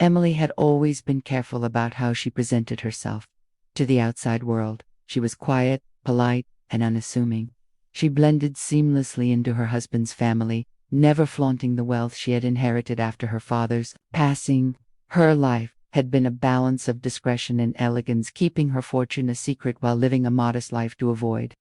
Emily had always been careful about how she presented herself to the outside world. She was quiet, polite, and unassuming. She blended seamlessly into her husband's family, never flaunting the wealth she had inherited after her father's passing. Her life had been a balance of discretion and elegance, keeping her fortune a secret while living a modest life to avoid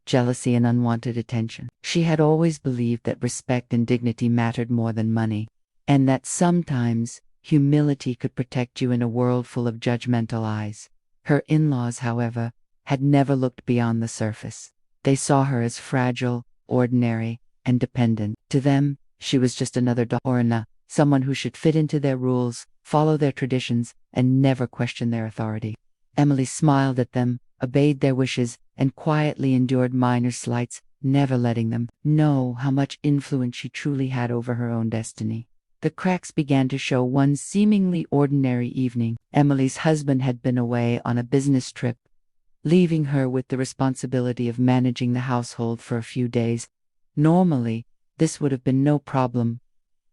jealousy and unwanted attention. She had always believed that respect and dignity mattered more than money, and that sometimes humility could protect you in a world full of judgmental eyes. Her in-laws, however, had never looked beyond the surface. They saw her as fragile, ordinary, and dependent. To them, she was just another daughter, someone who should fit into their rules, follow their traditions, and never question their authority. Emily smiled at them, obeyed their wishes, and quietly endured minor slights, never letting them know how much influence she truly had over her own destiny. The cracks began to show one seemingly ordinary evening. Emily's husband had been away on a business trip, leaving her with the responsibility of managing the household for a few days. Normally, this would have been no problem.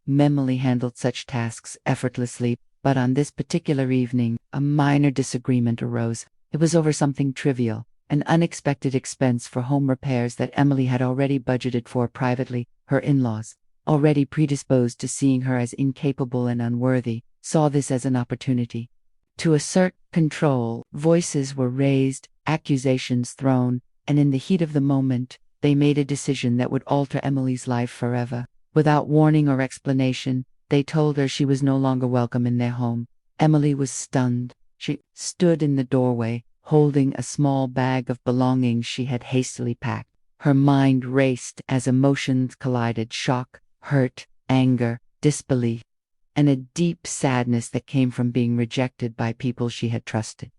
Emily handled such tasks effortlessly, but on this particular evening, a minor disagreement arose. It was over something trivial, an unexpected expense for home repairs that Emily had already budgeted for privately. Her in-laws, already predisposed to seeing her as incapable and unworthy, saw this as an opportunity to assert control. Voices were raised, accusations thrown, and in the heat of the moment, they made a decision that would alter Emily's life forever. Without warning or explanation, they told her she was no longer welcome in their home. Emily was stunned. She stood in the doorway, holding a small bag of belongings she had hastily packed. Her mind raced as emotions collided: shock, hurt, anger, disbelief, and a deep sadness that came from being rejected by people she had trusted.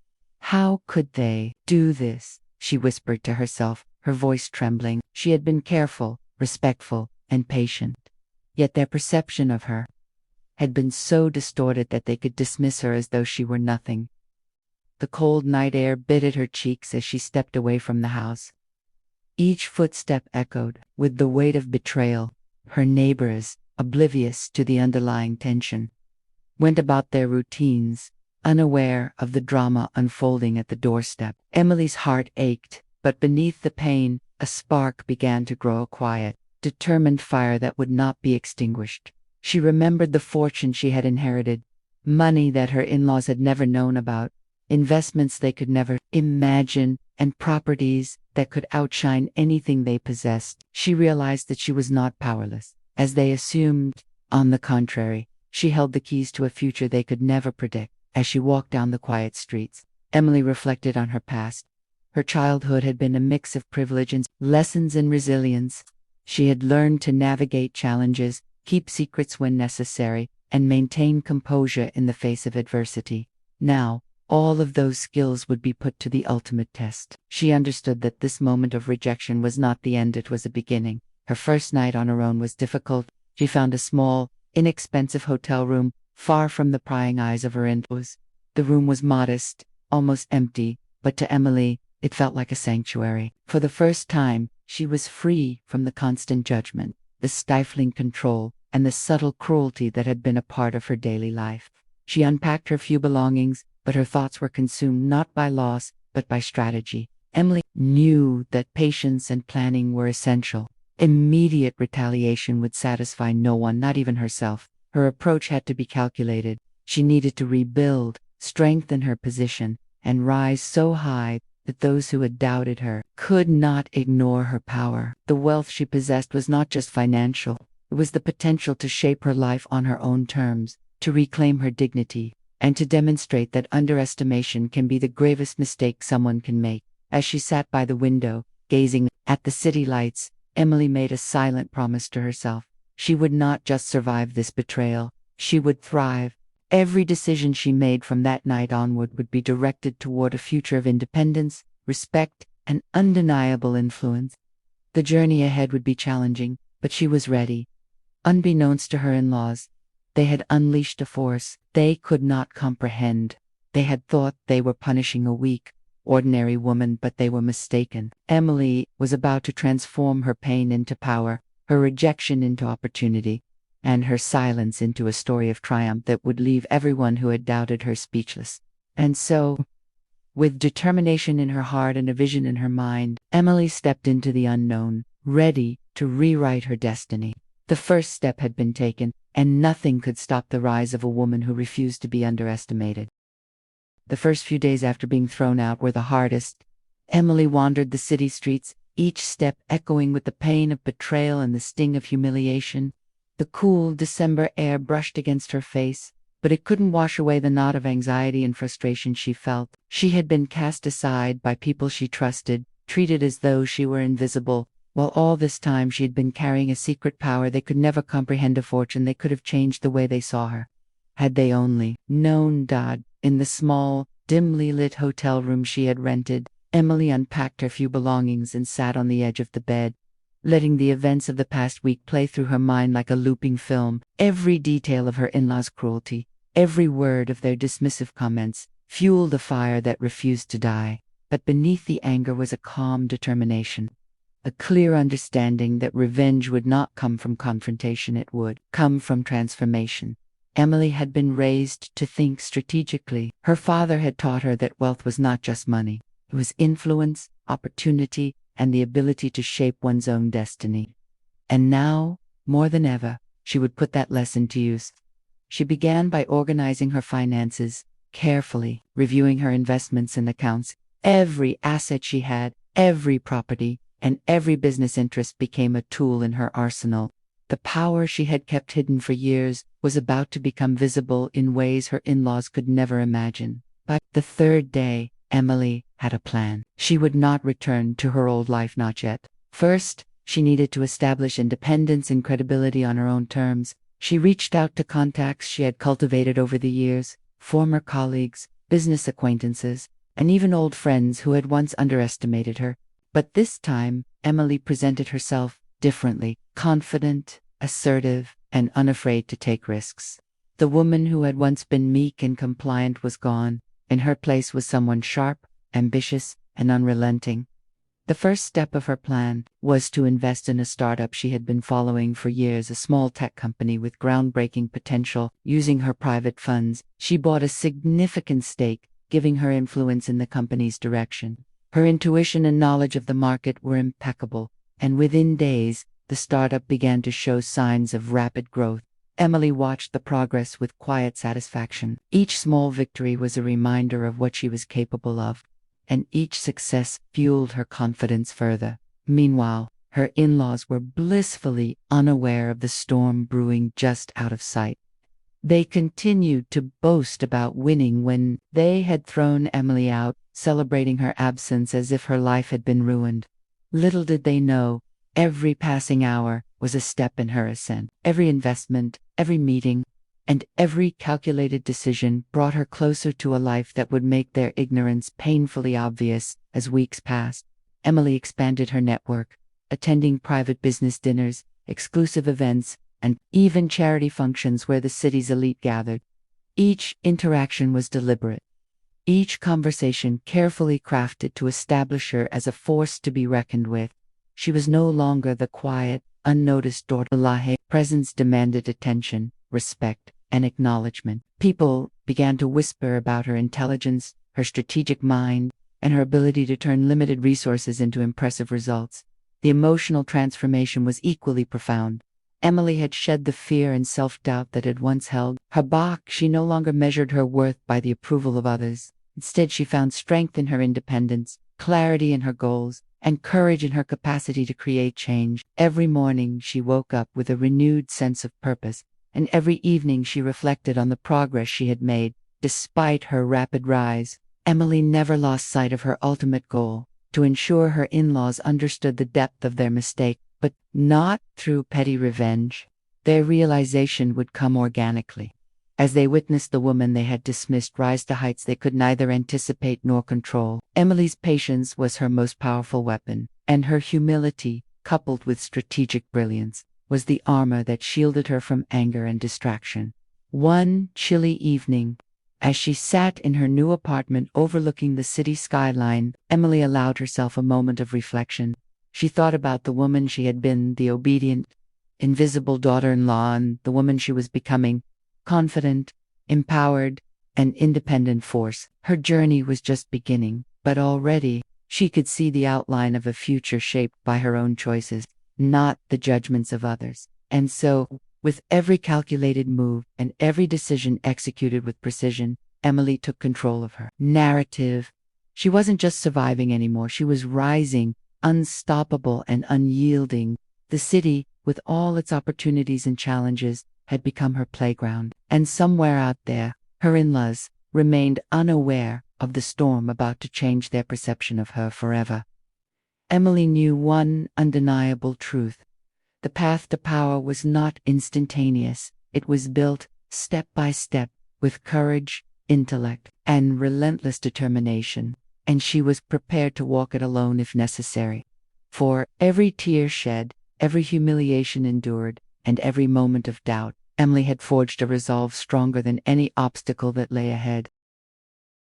How could they do this? She whispered to herself, her voice trembling. She had been careful, respectful, and patient. Yet their perception of her had been so distorted that they could dismiss her as though she were nothing. The cold night air bit at her cheeks as she stepped away from the house. Each footstep echoed with the weight of betrayal. Her neighbors, oblivious to the underlying tension, went about their routines, unaware of the drama unfolding at the doorstep. Emily's heart ached, but beneath the pain, a spark began to grow, a quiet, determined fire that would not be extinguished. She remembered the fortune she had inherited, money that her in-laws had never known about, investments they could never imagine, and properties that could outshine anything they possessed. She realized that she was not powerless, as they assumed. On the contrary, she held the keys to a future they could never predict. As she walked down the quiet streets, Emily reflected on her past. Her childhood had been a mix of privilege and lessons in resilience. She had learned to navigate challenges, keep secrets when necessary, and maintain composure in the face of adversity. Now, all of those skills would be put to the ultimate test. She understood that this moment of rejection was not the end, it was a beginning. Her first night on her own was difficult. She found a small, inexpensive hotel room, far from the prying eyes of her in-laws. The room was modest, almost empty, but to Emily, it felt like a sanctuary. For the first time, she was free from the constant judgment, the stifling control, and the subtle cruelty that had been a part of her daily life. She unpacked her few belongings, but her thoughts were consumed not by loss, but by strategy. Emily knew that patience and planning were essential. Immediate retaliation would satisfy no one, not even herself. Her approach had to be calculated. She needed to rebuild, strengthen her position, and rise so high that those who had doubted her could not ignore her power. The wealth she possessed was not just financial. It was the potential to shape her life on her own terms, to reclaim her dignity, and to demonstrate that underestimation can be the gravest mistake someone can make. As she sat by the window, gazing at the city lights, Emily made a silent promise to herself. She would not just survive this betrayal, she would thrive. Every decision she made from that night onward would be directed toward a future of independence, respect, and undeniable influence. The journey ahead would be challenging, but she was ready. Unbeknownst to her in-laws, they had unleashed a force they could not comprehend. They had thought they were punishing a weak, ordinary woman, but they were mistaken. Emily was about to transform her pain into power, her rejection into opportunity. and her silence into a story of triumph that would leave everyone who had doubted her speechless. And so, with determination in her heart and a vision in her mind, Emily stepped into the unknown, ready to rewrite her destiny. The first step had been taken, and nothing could stop the rise of a woman who refused to be underestimated. The first few days after being thrown out were the hardest. Emily wandered the city streets, each step echoing with the pain of betrayal and the sting of humiliation. The cool December air brushed against her face, but it couldn't wash away the knot of anxiety and frustration she felt. She had been cast aside by people she trusted, treated as though she were invisible, while all this time she had been carrying a secret power they could never comprehend, a fortune that could have changed the way they saw her. Had they only known. In the small, dimly lit hotel room she had rented, Emily unpacked her few belongings and sat on the edge of the bed, letting the events of the past week play through her mind like a looping film. Every detail of her in-laws' cruelty, every word of their dismissive comments, fueled a fire that refused to die. But beneath the anger was a calm determination, a clear understanding that revenge would not come from confrontation, it would come from transformation. Emily had been raised to think strategically. Her father had taught her that wealth was not just money. It was influence, opportunity, and the ability to shape one's own destiny. And now, more than ever, she would put that lesson to use. She began by organizing her finances, carefully reviewing her investments and accounts. Every asset she had, every property, and every business interest became a tool in her arsenal. The power she had kept hidden for years was about to become visible in ways her in-laws could never imagine. By the third day, Emily had a plan. She would not return to her old life, not yet. First, she needed to establish independence and credibility on her own terms. She reached out to contacts she had cultivated over the years, former colleagues, business acquaintances, and even old friends who had once underestimated her. But this time, Emily presented herself differently, confident, assertive, and unafraid to take risks. The woman who had once been meek and compliant was gone. In her place was someone sharp, ambitious, and unrelenting. The first step of her plan was to invest in a startup she had been following for years, a small tech company with groundbreaking potential. Using her private funds, she bought a significant stake, giving her influence in the company's direction. Her intuition and knowledge of the market were impeccable, and within days, the startup began to show signs of rapid growth. Emily watched the progress with quiet satisfaction. Each small victory was a reminder of what she was capable of, and each success fueled her confidence further. Meanwhile, her in-laws were blissfully unaware of the storm brewing just out of sight. They continued to boast about winning when they had thrown Emily out, celebrating her absence as if her life had been ruined. Little did they know, every passing hour was a step in her ascent. Every investment, every meeting, and every calculated decision brought her closer to a life that would make their ignorance painfully obvious. As weeks passed, Emily expanded her network, attending private business dinners, exclusive events, and even charity functions where the city's elite gathered. Each interaction was deliberate, each conversation carefully crafted to establish her as a force to be reckoned with. She was no longer the quiet, unnoticed daughter. Her presence demanded attention, respect, and acknowledgement. People began to whisper about her intelligence, her strategic mind, and her ability to turn limited resources into impressive results. The emotional transformation was equally profound. Emily had shed the fear and self-doubt that had once held her back. She no longer measured her worth by the approval of others. Instead, she found strength in her independence, clarity in her goals, and courage in her capacity to create change. Every morning she woke up with a renewed sense of purpose, and every evening she reflected on the progress she had made. Despite her rapid rise, Emily never lost sight of her ultimate goal: to ensure her in-laws understood the depth of their mistake, but not through petty revenge. Their realization would come organically, as they witnessed the woman they had dismissed rise to heights they could neither anticipate nor control. Emily's patience was her most powerful weapon, and her humility, coupled with strategic brilliance, was the armor that shielded her from anger and distraction. One chilly evening, as she sat in her new apartment overlooking the city skyline, Emily allowed herself a moment of reflection. She thought about the woman she had been, the obedient, invisible daughter-in-law and the woman she was becoming, confident, empowered, an independent force. Her journey was just beginning, but already she could see the outline of a future shaped by her own choices, not the judgments of others. And so, with every calculated move and every decision executed with precision, Emily took control of her narrative. She wasn't just surviving anymore, she was rising, unstoppable and unyielding. The city, with all its opportunities and challenges, had become her playground. And somewhere out there, her in-laws remained unaware of the storm about to change their perception of her forever. Emily knew one undeniable truth. The path to power was not instantaneous. It was built step by step with courage, intellect, and relentless determination, and she was prepared to walk it alone if necessary. For every tear shed, every humiliation endured, and every moment of doubt, Emily had forged a resolve stronger than any obstacle that lay ahead.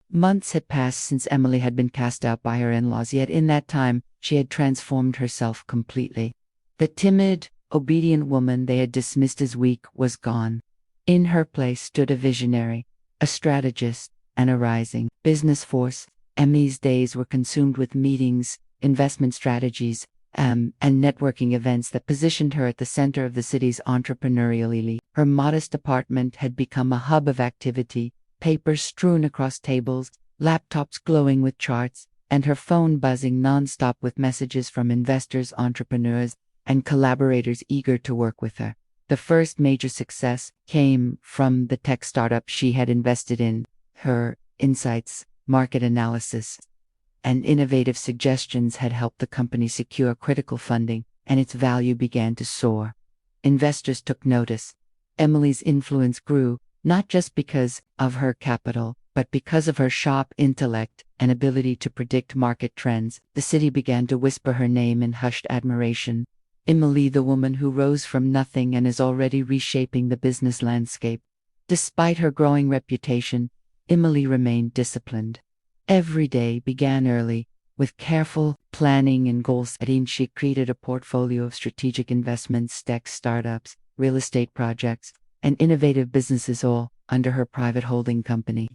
Months had passed since Emily had been cast out by her in-laws, yet in that time she had transformed herself completely. The timid, obedient woman they had dismissed as weak was gone. In her place stood a visionary, a strategist, and a rising business force. Emily's days were consumed with meetings, investment strategies, and networking events that positioned her at the center of the city's entrepreneurial elite. Her modest apartment had become a hub of activity, papers strewn across tables, laptops glowing with charts, and her phone buzzing nonstop with messages from investors, entrepreneurs, and collaborators eager to work with her. The first major success came from the tech startup she had invested in. Her insights, market analysis, and innovative suggestions had helped the company secure critical funding, and its value began to soar. Investors took notice. Emily's influence grew, not just because of her capital, but because of her sharp intellect and ability to predict market trends. The city began to whisper her name in hushed admiration. Emily, the woman who rose from nothing and is already reshaping the business landscape. Despite her growing reputation, Emily remained disciplined. Every day began early, with careful planning and goal setting. She created a portfolio of strategic investments, tech startups, real estate projects, and innovative businesses, all under her private holding company.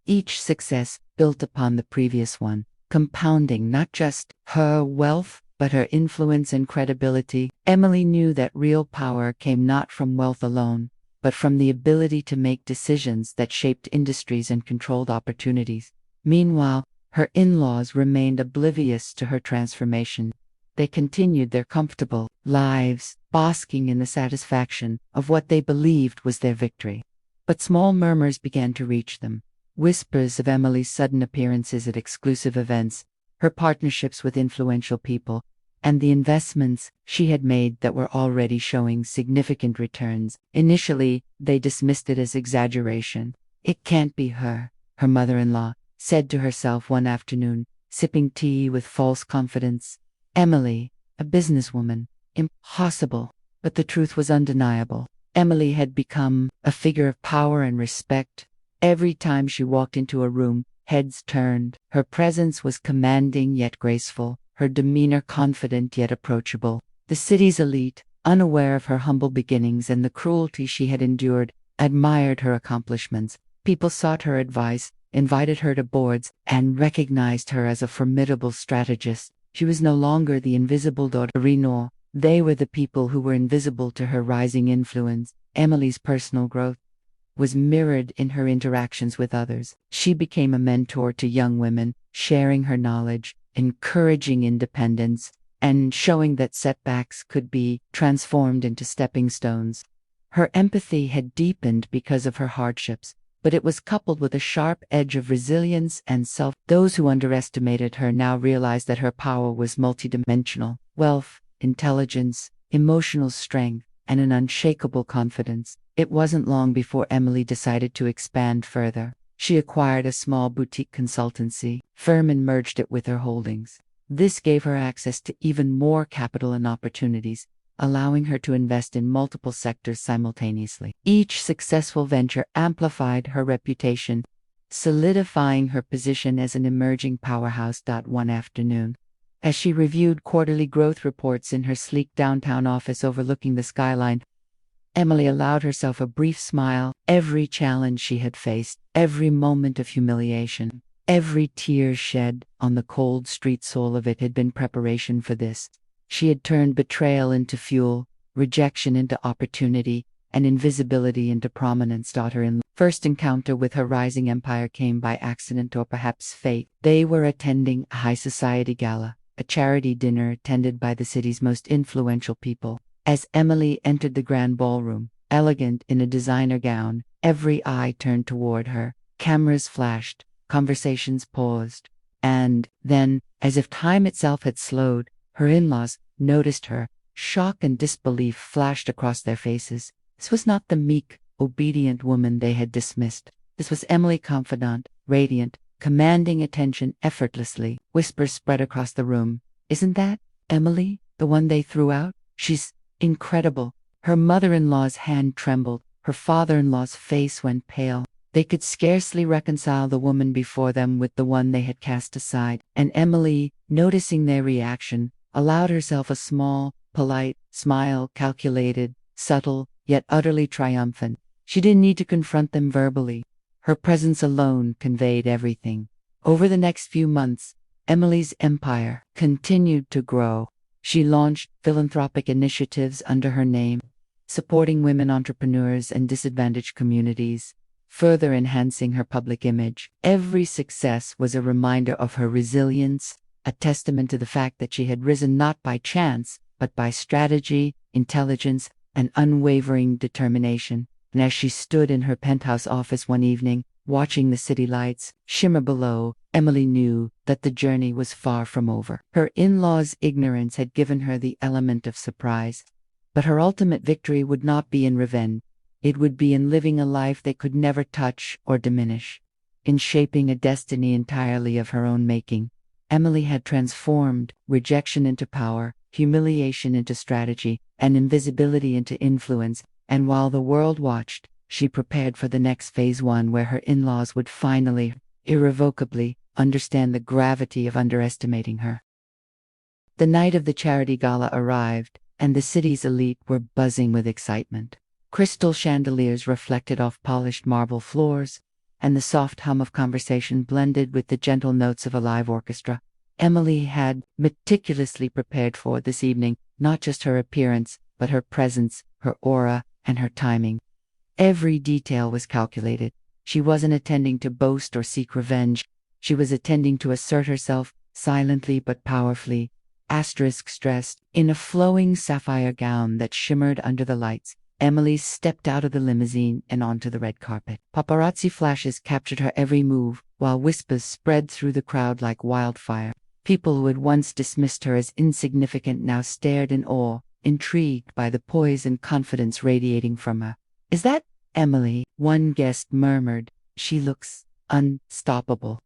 Each success built upon the previous one, compounding not just her wealth, but her influence and credibility. Emily knew that real power came not from wealth alone, but from the ability to make decisions that shaped industries and controlled opportunities. Meanwhile, her in-laws remained oblivious to her transformation. They continued their comfortable lives, basking in the satisfaction of what they believed was their victory. But small murmurs began to reach them. Whispers of Emily's sudden appearances at exclusive events, her partnerships with influential people, and the investments she had made that were already showing significant returns. Initially, they dismissed it as exaggeration. "It can't be her," her mother-in-law said to herself one afternoon, sipping tea with false confidence. Emily, a businesswoman, impossible. But the truth was undeniable. Emily had become a figure of power and respect. Every time she walked into a room, heads turned. Her presence was commanding yet graceful, her demeanor confident yet approachable. The city's elite, unaware of her humble beginnings and the cruelty she had endured, admired her accomplishments. People sought her advice, invited her to boards, and recognized her as a formidable strategist. She was no longer the invisible daughter-in-law. They were the people who were invisible to her rising influence. Emily's personal growth was mirrored in her interactions with others. She became a mentor to young women, sharing her knowledge, encouraging independence, and showing that setbacks could be transformed into stepping stones. Her empathy had deepened because of her hardships, but it was coupled with a sharp edge of resilience and self. Those who underestimated her now realized that her power was multidimensional: wealth, intelligence, emotional strength, and an unshakable confidence. It wasn't long before Emily decided to expand further. She acquired a small boutique consultancy firm and merged it with her holdings. This gave her access to even more capital and opportunities, allowing her to invest in multiple sectors simultaneously. Each successful venture amplified her reputation, solidifying her position as an emerging powerhouse. One afternoon, As she reviewed quarterly growth reports in her sleek downtown office overlooking the skyline, Emily allowed herself a brief smile. Every challenge she had faced, every moment of humiliation, every tear shed on the cold street soul of it had been preparation for this. She had turned betrayal into fuel, rejection into opportunity, and invisibility into prominence. Her first encounter with her rising empire came by accident or perhaps fate. They were attending a high society gala, a charity dinner attended by the city's most influential people. As Emily entered the grand ballroom, elegant in a designer gown, every eye turned toward her. Cameras flashed, conversations paused, and then, as if time itself had slowed, her in-laws noticed her. Shock and disbelief flashed across their faces. This was not the meek, obedient woman they had dismissed. This was Emily, confidant, radiant, commanding attention effortlessly. Whispers spread across the room. "Isn't that Emily, the one they threw out? She's incredible." Her mother-in-law's hand trembled. Her father-in-law's face went pale. They could scarcely reconcile the woman before them with the one they had cast aside. And Emily, noticing their reaction, allowed herself a small, polite smile, calculated, subtle, yet utterly triumphant. She didn't need to confront them verbally. Her presence alone conveyed everything. Over the next few months, Emily's empire continued to grow. She launched philanthropic initiatives under her name, supporting women entrepreneurs and disadvantaged communities, further enhancing her public image. Every success was a reminder of her resilience, a testament to the fact that she had risen not by chance, but by strategy, intelligence, and unwavering determination. And as she stood in her penthouse office one evening, watching the city lights shimmer below, Emily knew that the journey was far from over. Her in-laws' ignorance had given her the element of surprise, but her ultimate victory would not be in revenge. It would be in living a life they could never touch or diminish, in shaping a destiny entirely of her own making. Emily had transformed rejection into power, humiliation into strategy, and invisibility into influence, and while the world watched, she prepared for the next phase, one where her in-laws would finally, irrevocably, understand the gravity of underestimating her. The night of the charity gala arrived, and the city's elite were buzzing with excitement. Crystal chandeliers reflected off polished marble floors, and the soft hum of conversation blended with the gentle notes of a live orchestra. Emily had meticulously prepared for this evening not just her appearance, but her presence, her aura, and her timing. Every detail was calculated. She wasn't attending to boast or seek revenge. She was attending to assert herself, silently but powerfully. Stressed, in a flowing sapphire gown that shimmered under the lights, Emily stepped out of the limousine and onto the red carpet. Paparazzi flashes captured her every move, while whispers spread through the crowd like wildfire. People who had once dismissed her as insignificant now stared in awe, intrigued by the poise and confidence radiating from her. "Is that Emily?" one guest murmured. "She looks unstoppable."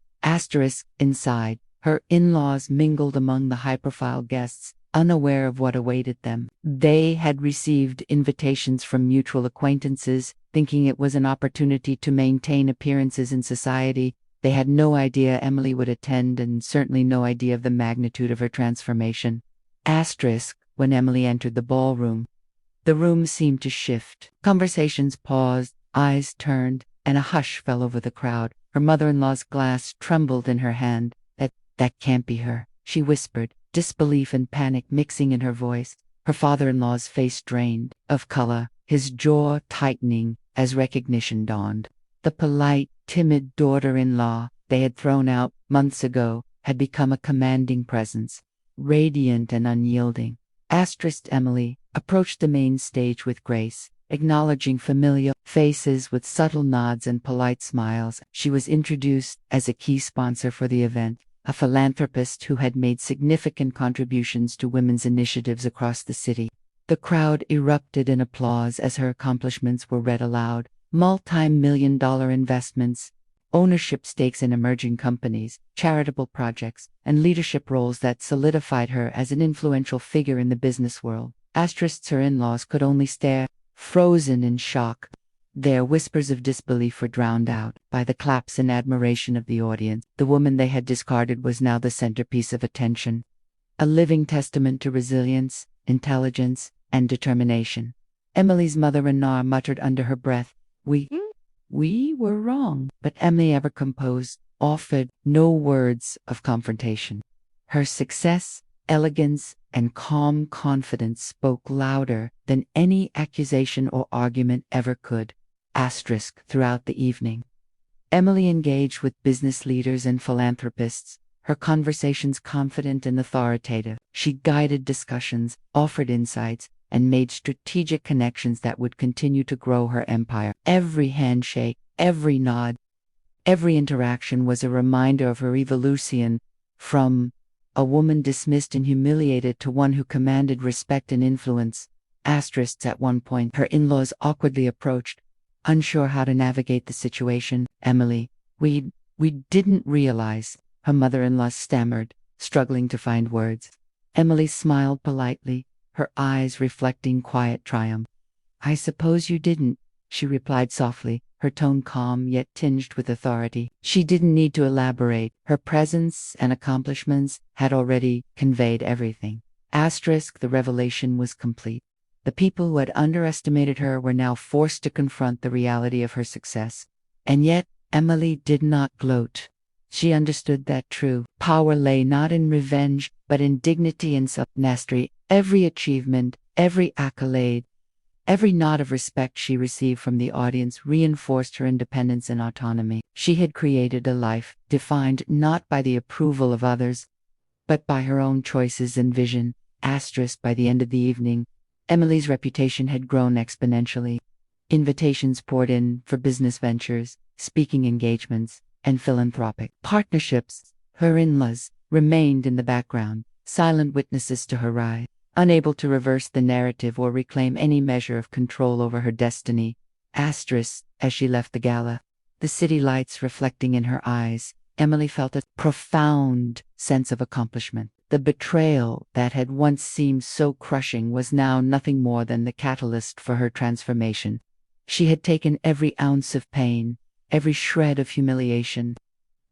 Inside, her in-laws mingled among the high-profile guests, unaware of what awaited them. They had received invitations from mutual acquaintances, thinking it was an opportunity to maintain appearances in society. They had no idea Emily would attend, and certainly no idea of the magnitude of her transformation. When Emily entered the ballroom, the room seemed to shift. Conversations paused, eyes turned, and a hush fell over the crowd. Her mother-in-law's glass trembled in her hand. That can't be her," she whispered, disbelief and panic mixing in her voice. Her father-in-law's face drained of color, his jaw tightening as recognition dawned. The polite, timid daughter-in-law they had thrown out months ago had become a commanding presence, radiant and unyielding. Emily approached the main stage with grace, acknowledging familiar faces with subtle nods and polite smiles. She was introduced as a key sponsor for the event, a philanthropist who had made significant contributions to women's initiatives across the city. The crowd erupted in applause as her accomplishments were read aloud. Multi-million-dollar investments, ownership stakes in emerging companies, charitable projects, and leadership roles that solidified her as an influential figure in the business world. Her in-laws could only stare, frozen in shock. Their whispers of disbelief were drowned out by the claps and admiration of the audience. The woman they had discarded was now the centerpiece of attention. a living testament to resilience, intelligence, and determination. Emily's mother-in-law muttered under her breath, We were wrong. But Emily, ever composed, offered no words of confrontation. Her success, elegance, and calm confidence spoke louder than any accusation or argument ever could. Throughout the evening, Emily engaged with business leaders and philanthropists, her conversations confident and authoritative. She guided discussions, offered insights, and made strategic connections that would continue to grow her empire. Every handshake, every nod, every interaction was a reminder of her evolution from a woman dismissed and humiliated to one who commanded respect and influence. At one point, her in-laws awkwardly approached, unsure how to navigate the situation. Emily, we didn't realize, her mother-in-law stammered, struggling to find words. Emily smiled politely, her eyes reflecting quiet triumph. I suppose you didn't, she replied softly, her tone calm yet tinged with authority. She didn't need to elaborate. Her presence and accomplishments had already conveyed everything. The revelation was complete. The people who had underestimated her were now forced to confront the reality of her success. And yet, Emily did not gloat. She understood that true power lay not in revenge, but in dignity and self-mastery. Every achievement, every accolade, every nod of respect she received from the audience reinforced her independence and autonomy. She had created a life defined not by the approval of others, but by her own choices and vision. By the end of the evening, Emily's reputation had grown exponentially. Invitations poured in for business ventures, speaking engagements, and philanthropic partnerships. Her in-laws remained in the background, silent witnesses to her rise, unable to reverse the narrative or reclaim any measure of control over her destiny. As she left the gala, the city lights reflecting in her eyes, Emily felt a profound sense of accomplishment. The betrayal that had once seemed so crushing was now nothing more than the catalyst for her transformation. She had taken every ounce of pain, every shred of humiliation,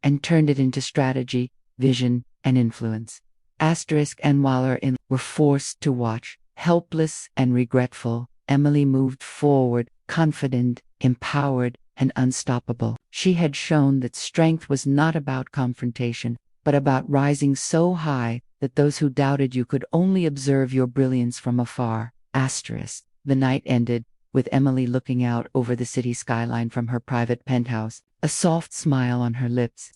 and turned it into strategy, vision, and influence. And while her in were forced to watch, helpless and regretful, Emily moved forward, confident, empowered, and unstoppable. She had shown that strength was not about confrontation, but about rising so high that those who doubted you could only observe your brilliance from afar. The night ended, with Emily looking out over the city skyline from her private penthouse, a soft smile on her lips.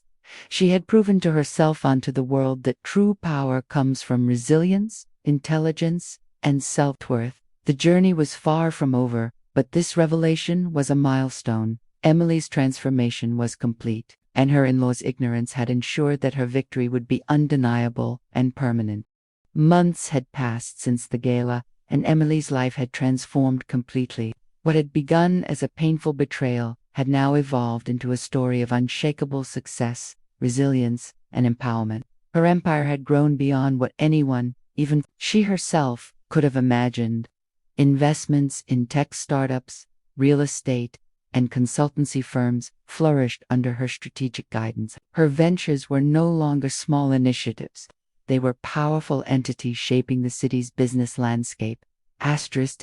She had proven to herself and to the world that true power comes from resilience, intelligence, and self-worth. The journey was far from over, but this revelation was a milestone. Emily's transformation was complete, and her in-laws' ignorance had ensured that her victory would be undeniable and permanent. Months had passed since the gala, and Emily's life had transformed completely. What had begun as a painful betrayal had now evolved into a story of unshakable success, resilience, and empowerment. Her empire had grown beyond what anyone, even she herself, could have imagined. Investments in tech startups, real estate, and consultancy firms flourished under her strategic guidance. Her ventures were no longer small initiatives. They were powerful entities shaping the city's business landscape.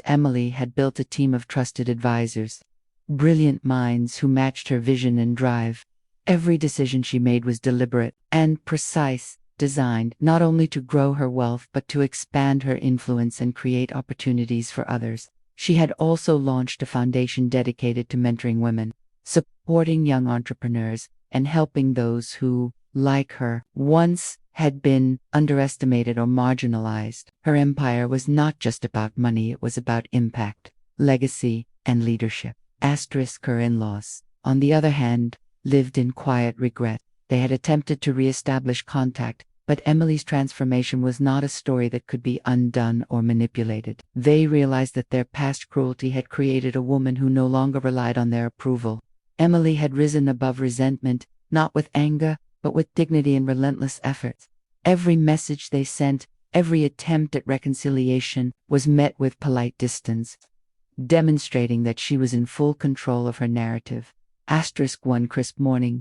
Emily had built a team of trusted advisors, brilliant minds who matched her vision and drive. Every decision she made was deliberate and precise, designed not only to grow her wealth but to expand her influence and create opportunities for others. She had also launched a foundation dedicated to mentoring women, supporting young entrepreneurs, and helping those who, like her, once had been underestimated or marginalized. Her empire was not just about money, it was about impact, legacy, and leadership. Her in-laws, on the other hand, lived in quiet regret. They had attempted to re-establish contact, but Emily's transformation was not a story that could be undone or manipulated. They realized that their past cruelty had created a woman who no longer relied on their approval. Emily had risen above resentment, not with anger, but with dignity and relentless efforts. Every message they sent, every attempt at reconciliation, was met with polite distance, demonstrating that she was in full control of her narrative. One crisp morning,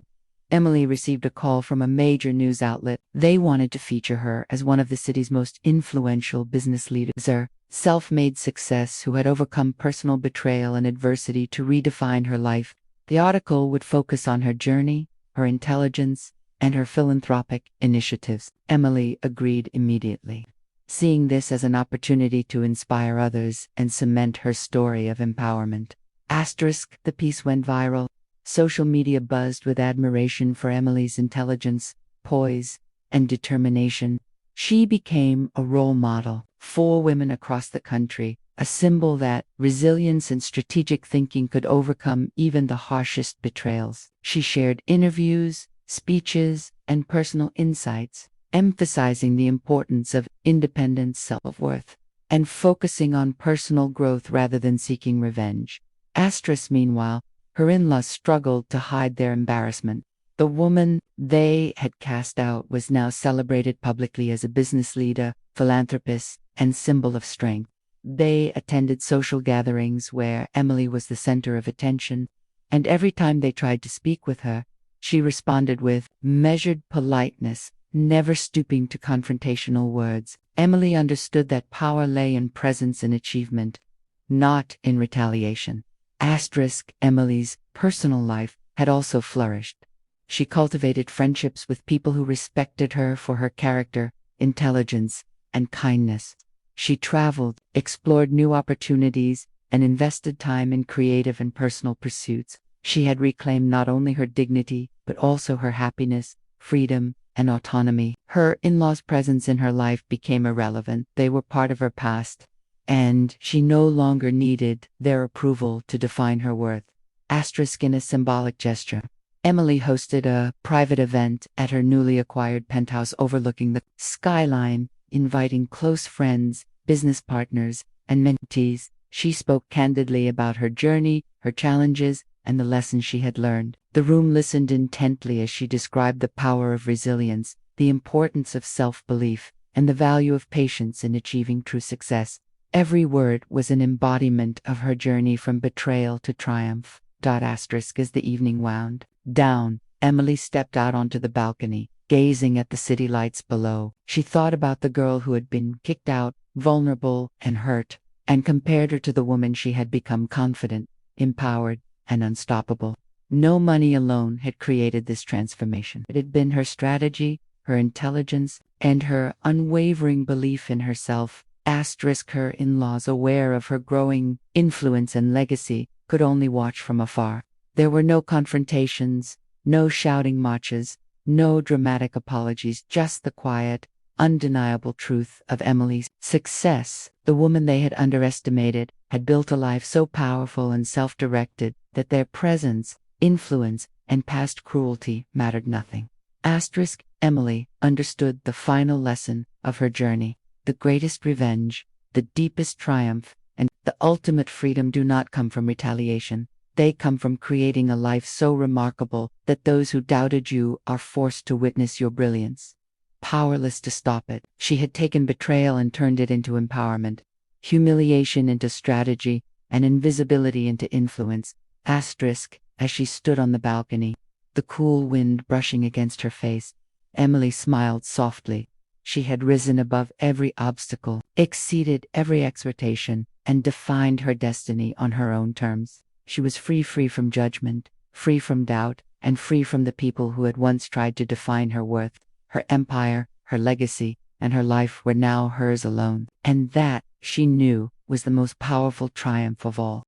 Emily received a call from a major news outlet. They wanted to feature her as one of the city's most influential business leaders. Her self-made success who had overcome personal betrayal and adversity to redefine her life. The article would focus on her journey, her intelligence, and her philanthropic initiatives. Emily agreed immediately, seeing this as an opportunity to inspire others and cement her story of empowerment. The piece went viral. Social media buzzed with admiration for Emily's intelligence, poise, and determination. She became a role model for women across the country, a symbol that resilience and strategic thinking could overcome even the harshest betrayals. She shared interviews, speeches, and personal insights, emphasizing the importance of independent self-worth and focusing on personal growth rather than seeking revenge. Meanwhile, her in-laws struggled to hide their embarrassment. The woman they had cast out was now celebrated publicly as a business leader, philanthropist, and symbol of strength. They attended social gatherings where Emily was the center of attention, and every time they tried to speak with her, she responded with measured politeness, never stooping to confrontational words. Emily understood that power lay in presence and achievement, not in retaliation. Emily's personal life had also flourished. She cultivated friendships with people who respected her for her character, intelligence, and kindness. She traveled, explored new opportunities, and invested time in creative and personal pursuits. She had reclaimed not only her dignity, but also her happiness, freedom, and autonomy. Her in-laws' presence in her life became irrelevant. They were part of her past, and she no longer needed their approval to define her worth. In a symbolic gesture, Emily hosted a private event at her newly acquired penthouse overlooking the skyline, inviting close friends, business partners, and mentees. She spoke candidly about her journey, her challenges, and the lessons she had learned. The room listened intently as she described the power of resilience, the importance of self-belief, and the value of patience in achieving true success. Every word was an embodiment of her journey from betrayal to triumph. As the evening wound down, Emily stepped out onto the balcony, gazing at the city lights below. She thought about the girl who had been kicked out, vulnerable and hurt, and compared her to the woman she had become: confident, empowered, and unstoppable. No money alone had created this transformation. It had been her strategy, her intelligence, and her unwavering belief in herself. Her in-laws, aware of her growing influence and legacy, could only watch from afar. There were no confrontations, no shouting marches, no dramatic apologies, just the quiet, undeniable truth of Emily's success. The woman they had underestimated had built a life so powerful and self-directed that their presence, influence, and past cruelty mattered nothing. Emily understood the final lesson of her journey. The greatest revenge, the deepest triumph, and the ultimate freedom do not come from retaliation. They come from creating a life so remarkable that those who doubted you are forced to witness your brilliance. Powerless to stop it, she had taken betrayal and turned it into empowerment, humiliation into strategy, and invisibility into influence. As she stood on the balcony, the cool wind brushing against her face, Emily smiled softly. She had risen above every obstacle, exceeded every expectation, and defined her destiny on her own terms. She was free from judgment, free from doubt, and free from the people who had once tried to define her worth. Her empire, her legacy, and her life were now hers alone. And that, she knew, was the most powerful triumph of all.